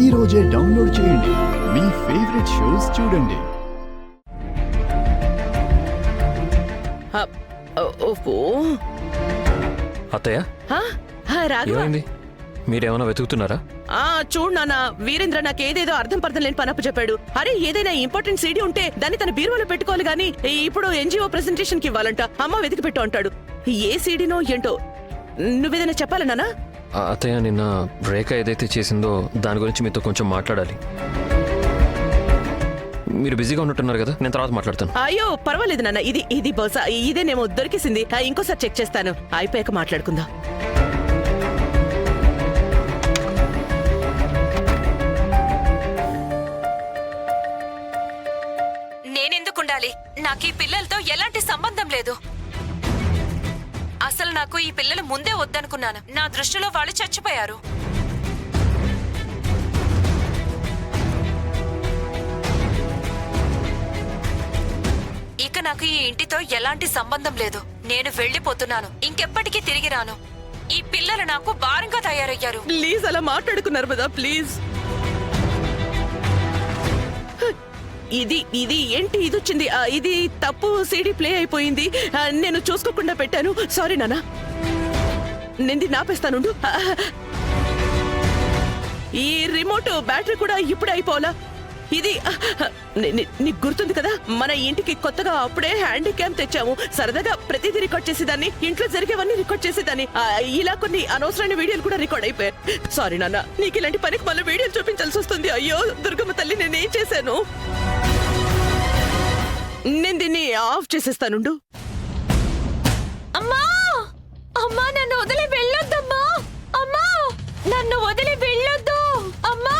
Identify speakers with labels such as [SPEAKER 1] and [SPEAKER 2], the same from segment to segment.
[SPEAKER 1] ఈ రోజే డౌన్లోడ్ చేయండి. మీ ఫేవరెట్ షోస్ చూడండి.
[SPEAKER 2] అత్తయ్య ఏమైంది? మీరేమైనా వెతుకుతున్నారా?
[SPEAKER 3] చూడు నాన్న, వీరేంద్ర నాకేదేదో అర్థం పర్థం లేని పనప్ప చెప్పాడు. అరే ఏదైనా ఇంపార్టెంట్ సీడీ ఉంటే దాన్ని తన బీరువాలో పెట్టుకోవాలి గానీ ఇప్పుడు ఎన్జిఓ ప్రెజెంటేషన్ కి ఇవ్వాలంట. అమ్మ వెతికి పెట్టు అంటాడు. ఏ సీడీనో ఏంటో నువ్వేదైనా చెప్పాలా నాన్న?
[SPEAKER 2] అత్తయ్య, నిన్న రేఖ ఏదైతే చేసిందో దాని గురించి మీతో కొంచెం మాట్లాడాలి. మీరు బిజీగా ఉన్నట్టున్నారు కదా, నేను తర్వాత మాట్లాడతాను.
[SPEAKER 3] అయ్యో పర్వాలేదు నాన్న, ఇది బహుశా ఇదేనేమో దొరికేసింది. ఇంకోసారి చెక్ చేస్తాను, అయిపోయాక మాట్లాడుకుందాం.
[SPEAKER 4] నేనెందుకుండాలి? నాకు ఈ పిల్లలతో ఎలాంటి సంబంధం లేదు. అసలు నాకు ఈ పిల్లలు ముందే వద్దనుకున్నాను. నా దృష్టిలో వాళ్ళు చచ్చిపోయారు. ఇక నాకు ఈ ఇంటితో ఎలాంటి సంబంధం లేదు. నేను వెళ్ళిపోతున్నాను. ఇంకెప్పటికీ తిరిగి రాను. ఈ పిల్లలు నాకు భారంగా తయారయ్యారు.
[SPEAKER 3] ప్లీజ్ అలా మాట్లాడుకున్నారు కదా, ప్లీజ్. ఇది ఏంటి ఇది వచ్చింది? ఇది తప్పు సీడీ ప్లే అయిపోయింది. నేను చూసుకోకుండా పెట్టాను. సారీ నాన్న, నేను నాపేస్తాను. ఈ రిమోట్ బ్యాటరీ కూడా ఇప్పుడే అయిపోవాలా? ఇది నీకు గుర్తుంది కదా, మన ఇంటికి కొత్తగా అప్పుడే హ్యాండిక్యామ్ తెచ్చాము. సరదాగా ప్రతిదీ రికార్డ్ చేసేదాన్ని, ఇంట్లో జరిగేవన్నీ రికార్డ్ చేసేదాన్ని. ఇలా కొన్ని అనవసరమైన వీడియోలు కూడా రికార్డ్ అయిపోయాయి. సారీ నాన్న, నీకు ఇలాంటి పనికి మళ్ళీ వీడియోలు చూపించాల్సి వస్తుంది. అయ్యో దుర్గమ్మ తల్లి, నేనేం చేశాను? నేను దీన్ని ఆఫ్ చేసేస్తానుండు.
[SPEAKER 4] అమ్మా అమ్మా, నన్ను వదిలి వెళ్ళొద్దమ్మా. అమ్మా, నన్ను వదిలి వెళ్ళొద్దు అమ్మా.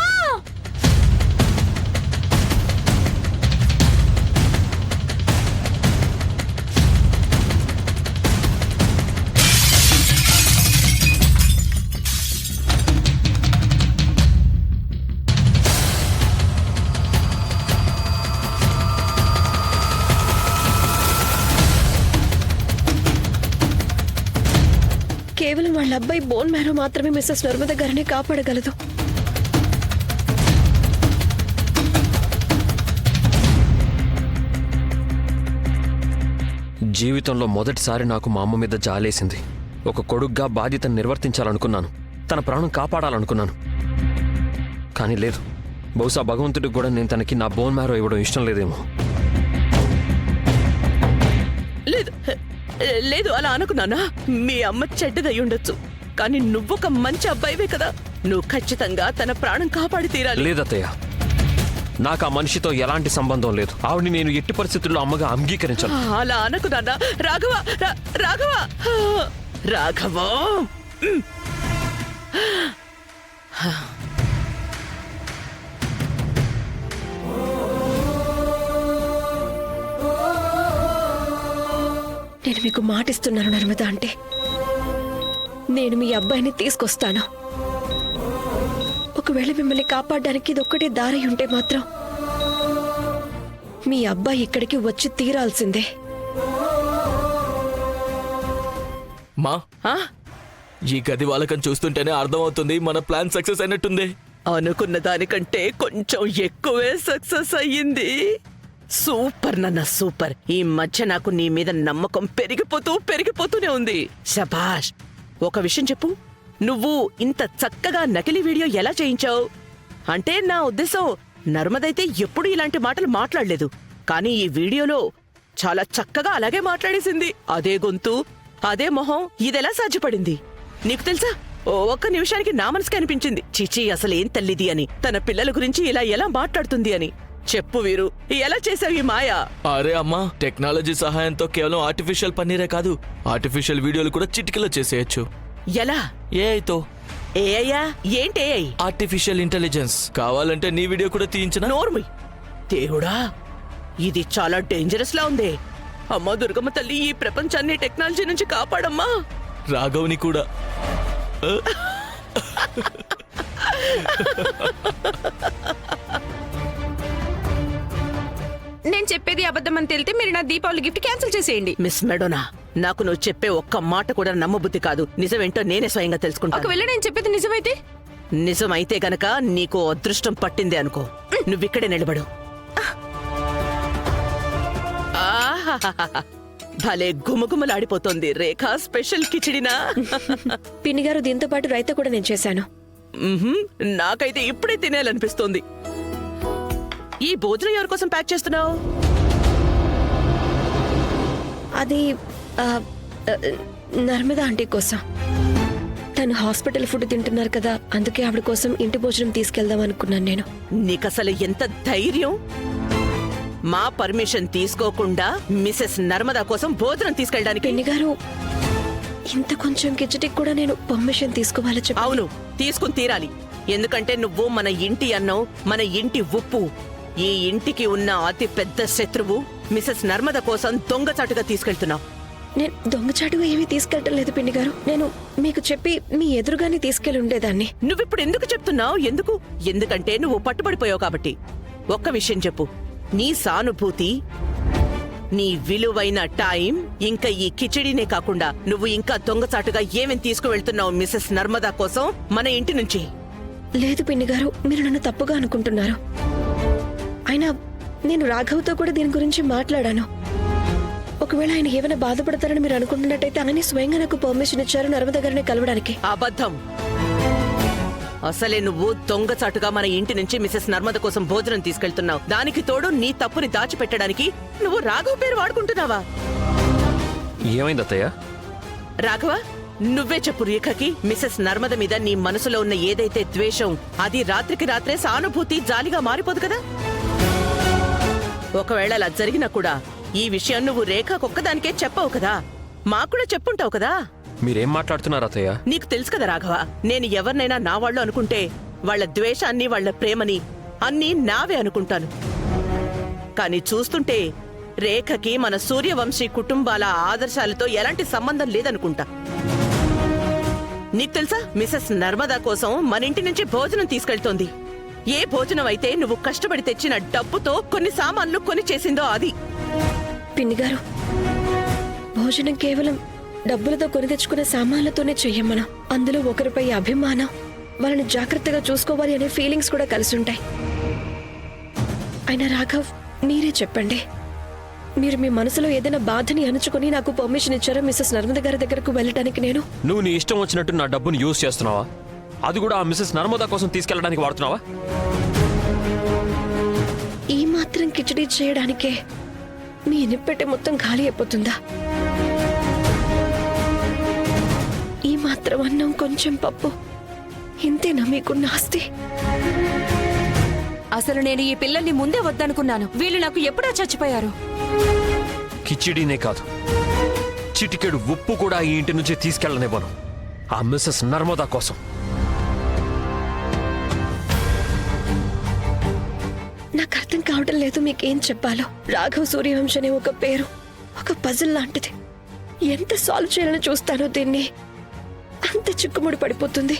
[SPEAKER 5] కేవలం వాళ్ళ అబ్బాయి బోన్ మ్యారో మాత్రమే మిస్సెస్ నర్మద గారిని కాపాడగలదు.
[SPEAKER 2] జీవితంలో మొదటిసారి నాకు మా అమ్మ మీద జాలేసింది. ఒక కొడుగ్గా బాధ్యతను నిర్వర్తించాలనుకున్నాను, తన ప్రాణం కాపాడాలనుకున్నాను. కానీ లేదు, బహుశా భగవంతుడికి కూడా నేను తనకి నా బోన్ మ్యారో ఇవ్వడం ఇష్టం లేదేమో.
[SPEAKER 3] లేదు అలా అనుకున్నానా? మీ అమ్మ చెడ్డదై ఉండొచ్చు, కానీ నువ్వొక మంచి అబ్బాయివే కదా. నువ్వు ఖచ్చితంగా తన ప్రాణం కాపాడి తీరాలి.
[SPEAKER 2] లేదత్తయ్య, నాకు ఆ మనిషితో ఎలాంటి సంబంధం లేదు. ఆవిడని నేను ఎట్టి పరిస్థితుల్లో అమ్మగా అంగీకరించాను.
[SPEAKER 3] అలా అనుకున్నానా? రాఘవ, రాఘవ, రాఘవ.
[SPEAKER 5] నేను మీకు మాటిస్తున్నాను నర్మద అంటే, నేను మీ అబ్బాయిని తీసుకొస్తాను. ఒకవేళ మిమ్మల్ని కాపాడడానికి ఇది ఒక్కటే దారి ఉంటే మాత్రం మీ అబ్బాయి ఇక్కడికి వచ్చి తీరాల్సిందే.
[SPEAKER 6] మా ఈ గది వాళ్ళకం చూస్తుంటేనే అర్థమవుతుంది మన ప్లాన్ సక్సెస్ అయినట్టుంది.
[SPEAKER 3] అనుకున్న దానికంటే కొంచెం ఎక్కువే సక్సెస్ అయ్యింది. సూపర్ నాన్న, సూపర్. ఈ మధ్య నాకు నీ మీద నమ్మకం పెరిగిపోతూనే ఉంది. శభాష్. ఒక విషయం చెప్పు, నువ్వు ఇంత చక్కగా నకిలీ వీడియో ఎలా చేయించావు? అంటే నా ఉద్దేశం, నర్మదైతే ఎప్పుడు ఇలాంటి మాటలు మాట్లాడలేదు, కానీ ఈ వీడియోలో చాలా చక్కగా అలాగే మాట్లాడేసింది. అదే గొంతు, అదే మొహం. ఇదెలా సాధ్యపడింది? నీకు తెలుసా, ఒక్క నిమిషానికి నా మనసుకి అనిపించింది, చిచి అసలేం తల్లిది అని, తన పిల్లల గురించి ఇలా ఎలా మాట్లాడుతుంది అని. చెప్పు వీరు, ఎలా చేసావు ఈ మాయా?
[SPEAKER 6] అరే అమ్మా, టెక్నాలజీ సహాయంతో కేవలం ఆర్టిఫిషియల్ పన్నీరే కాదు, ఆర్టిఫిషియల్ వీడియోలు కూడా చిటికలో చేసేయచ్చు.
[SPEAKER 3] ఎలా?
[SPEAKER 6] ఏఐతో.
[SPEAKER 3] ఏఐయా? ఏంటి ఏఐ?
[SPEAKER 6] Artificial intelligence. కావాలంటే నీ వీడియో కూడా తీయించిన.
[SPEAKER 3] నోర్మి దేవుడా, ఇది చాలా డేంజరస్ లా ఉంది. అమ్మా దుర్గమ్మ తల్లి, ఈ ప్రపంచాన్ని టెక్నాలజీ నుంచి కాపాడమ్మా.
[SPEAKER 6] రాఘవ్ని కూడా.
[SPEAKER 4] నేను చెప్పేది అబద్ధమని తెలితే మీరు నా దీపావళి గిఫ్ట్ క్యాన్సిల్ చేసేయండి.
[SPEAKER 3] మిస్ మెడోనా, నాకు నువ్వు చెప్పే ఒక్క మాట కూడా నమ్మబుద్ధి కాదు. నిజమేంటో నేనే స్వయంగా తెలుసుకుంటా.
[SPEAKER 4] ఒకవేళ నేను చెప్పేది నిజమైతే?
[SPEAKER 3] నిజమైతే గనక నీకు అదృష్టం పట్టిందే అనుకో. నువ్విక్కడే నిలబడు. ఆహాహాహా. భలే గుమగుమలాడిపోతోంది. రేఖా స్పెషల్ కిచిడినా?
[SPEAKER 5] పిన్ని గారు దీంతో పాటు రైతా కూడా నేను చేశాను.
[SPEAKER 3] మ్హూ. నాకైతే ఇప్పుడే తినేయాలనిపిస్తోంది. ఈ భోజనం ఎవరి కోసం ప్యాక్ చేస్తున్నావు?
[SPEAKER 5] అది ఆ, ఆ, నర్మదా ఆంటీ కోసం. తను హాస్పిటల్ ఫుడ్ తింటున్నారు కదా, అందుకే ఆవిడ కోసం ఇంటి భోజనం తీసుకెళ్దాం అనుకున్నాను నేను.
[SPEAKER 3] నీకసలు ఎంత ధైర్యం? మా పర్మిషన్ తీసుకోకుండా మిసెస్ నర్మదా కోసం భోజనం తీసుకెళ్ళడానికి?
[SPEAKER 5] పిన్ని గారు, ఇంత కొంచెం కిచడికి కూడా నేను పర్మిషన్ తీసుకోవాలో చెప్పు.
[SPEAKER 3] అవును, తీసుకుని తీరాలి. ఎందుకంటే నువ్వు మన ఇంటి అన్నం, మన ఇంటి ఉప్పు, ఈ ఇంటికి ఉన్న అతి పెద్ద శత్రువు మిసెస్ నర్మద కోసం దొంగచాటుగా తీసుకెళ్తున్నావు.
[SPEAKER 5] నేను దొంగచాటుగా ఏమీ తీసుకెళ్ళటం లేదు పిన్ని గారు. నేను మీకు చెప్పి మీ ఎదురుగానే తీసుకెళ్లి ఉండేదాన్ని.
[SPEAKER 3] నువ్విప్పుడు ఎందుకు చెప్తున్నావు? ఎందుకు? ఎందుకంటే నువ్వు పట్టుబడిపోయావు కాబట్టి. ఒక్క విషయం చెప్పు, నీ సానుభూతి, నీ విలువైన టైం, ఇంకా ఈ కిచిడీనే కాకుండా నువ్వు ఇంకా దొంగచాటుగా ఏమేం తీసుకువెళ్తున్నావు మిసెస్ నర్మదా కోసం మన ఇంటి నుంచి?
[SPEAKER 5] లేదు పిన్ని గారు, మీరు నన్ను తప్పుగా అనుకుంటున్నారు. అయినా నేను రాఘవ్తో కూడా దీని గురించి మాట్లాడాను. ఒకవేళ ఆయన ఏమైనా బాధపడతారని మీరు అనుకుంటున్నట్టయితే ఆయన స్వయంగా నాకు పర్మిషన్ ఇచ్చారు నర్మదా గారిని కలవడానికి.
[SPEAKER 3] అబద్ధం. అసలే నువ్వు దొంగచాటుగా మన ఇంటి నుంచి మిసెస్ నర్మద కోసం భోజనం తీసుకెళ్తున్నావు. దానికి తోడు నీ తప్పుని దాచిపెట్టడానికి నువ్వు రాఘవ్ పేరు వాడుకుంటున్నావా?
[SPEAKER 2] ఏమైంది అత్తయ్య?
[SPEAKER 3] రాఘవ, నువ్వే చెప్పు రేఖకి, మిసెస్ నర్మద మీద నీ మనసులో ఉన్న ఏదైతే ద్వేషం, అది రాత్రికి రాత్రే సానుభూతి, జాలిగా మారిపోదు కదా? ఒకవేళ అలా జరిగినా కూడా ఈ విషయం నువ్వు రేఖకొక్కదానికే చెప్పవు కదా, మాకు కూడా చెప్పుంటావు కదా.
[SPEAKER 2] మీరేం మాట్లాడుతున్నారు అత్తయ్య?
[SPEAKER 3] నీకు తెలుసు కదా రాఘవ, నేను ఎవరినైనా నా వాళ్ళు అనుకుంటే వాళ్ళ ద్వేషాన్ని, వాళ్ళ ప్రేమని అన్నీ నావే అనుకుంటాను. కానీ చూస్తుంటే రేఖకి మన సూర్యవంశీ కుటుంబాల ఆదర్శాలతో ఎలాంటి సంబంధం లేదనుకుంటా. నీకు తెలుసా, మిసెస్ నర్మదా కోసం మన ఇంటి నుంచి భోజనం తీసుకెళ్తోంది. ఏ భోజనం అయితే నువ్వు కష్టపడి తెచ్చిన డబ్బుతో కొన్ని సామాన్లు కొని చేసిందో అది.
[SPEAKER 5] పిన్ని గారు, భోజనం కేవలం డబ్బులతో కొని తెచ్చుకునే సామాన్లతోనే చెయ్యం మనం. అందులో ఒకరిపై అభిమానం, వాళ్ళని జాగ్రత్తగా చూసుకోవాలి అనే ఫీలింగ్స్ కూడా కలిసి ఉంటాయి. అయినా రాఘవ్, మీరే చెప్పండి, మీరు మీ మనసులో ఏదైనా బాధని అణుచుకుని నాకు పర్మిషన్ ఇచ్చారో మిసెస్ నర్మద గారి దగ్గరకు వెళ్ళడానికి? నేను
[SPEAKER 2] నువ్వు నీ ఇష్టం వచ్చినట్టు నా డబ్బును యూజ్ చేస్తున్నావా? అది కూడా ఆ మిసెస్ నర్మదా కోసం తీసుకెళ్ళడానికి వాడుతున్నావా?
[SPEAKER 5] ఈ మాత్రం కిచడీ చేయడానికే మీ నిప్పెట్టె మొత్తం ఖాళీ అయిపోతుందా? ఈ మాత్రం అన్నం, కొంచెం పప్పు, ఇంతేనా మీకున్న ఆస్తి?
[SPEAKER 4] అసలు నేను ఈ పిల్లల్ని ముందే వద్దనుకున్నాను. వీళ్ళు నాకు ఎప్పుడో చచ్చిపోయారు.
[SPEAKER 2] కిచిడీనే కాదు, చిటికెడు ఉప్పు కూడా ఈ ఇంటి నుంచి తీసుకెళ్ళనివ్వను ఆ మిసెస్ నర్మదా కోసం.
[SPEAKER 5] నాకు అర్థం కావడం లేదు మీకేం చెప్పాలో. రాఘవ్ సూర్యవంశ్ అనే ఒక పేరు ఒక పజిల్ లాంటిది. ఎంత సాల్వ్ చేయాలని చూస్తానో దీన్ని అంత చిక్కుముడి పడిపోతుంది.